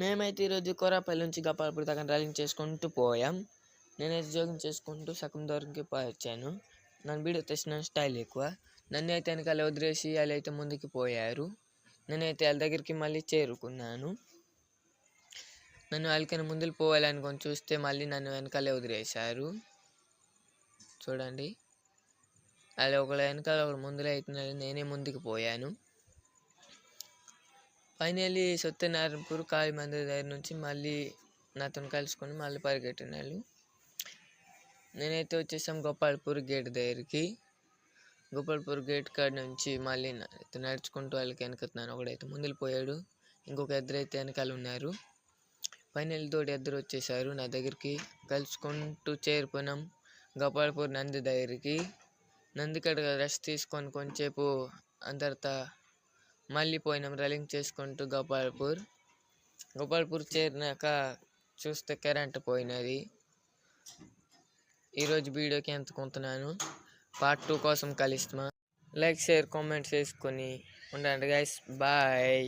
మేమైతే ఈరోజు కోరాపల్లి నుంచి గొప్పలపూడి దాకా డ్రైవింగ్ చేసుకుంటూ పోయాం. నేనైతే జోగింగ్ చేసుకుంటూ సగం దూరంకి వచ్చాను. నన్ను వీడియో తెసిన స్టైల్ ఎక్కువ. నన్ను అయితే వెనకాల వదిలేసి వాళ్ళు అయితే ముందుకు పోయారు. నేనైతే వాళ్ళ దగ్గరికి మళ్ళీ చేరుకున్నాను. నన్ను వాళ్ళకైనా ముందుకు పోవాలనుకొని చూస్తే మళ్ళీ నన్ను వెనకాలే వదిలేశారు. చూడండి, వాళ్ళు ఒకళ్ళు వెనకాల ఒకరు ముందులో అవుతున్నారు, నేనే ముందుకు పోయాను. ఫైనల్లీ సత్యనారాయణపూర్ కాళీ మందిర్ దగ్గర నుంచి మళ్ళీ నాతో కలుసుకొని మళ్ళీ పరిగెట్టినాళ్ళు. నేనైతే వచ్చేసాం గోపాల్పూర్ గేట్ దగ్గరికి. గోపాల్పూర్ గేట్ కాడ నుంచి మళ్ళీ నడుచుకుంటూ వాళ్ళకి వెనకతున్నాను. ఒకడైతే ముందుకు పోయాడు, ఇంకొక ఇద్దరు అయితే వెనకాల ఉన్నారు. ఫైనల్ తోటి ఇద్దరు వచ్చేసారు నా దగ్గరికి. కలుసుకుంటూ చేరిపోయినాం గోపాల్పూర్ నంది దగ్గరికి. నంది కాడ రెస్ట్ తీసుకొని కొంచెంసేపు అందరితో మళ్ళీ పోయినాం రన్నింగ్ చేసుకుంటూ గోపాల్పూర్ చేరినాక చూస్తే కరెంట్ పోయినది. ఈరోజు వీడియోకి ఎంచుకుంటున్నాను. పార్ట్ 2 కోసం కలుస్తాం. లైక్, షేర్, కామెంట్స్ చేసుకొని ఉండండి గైస్. బాయ్.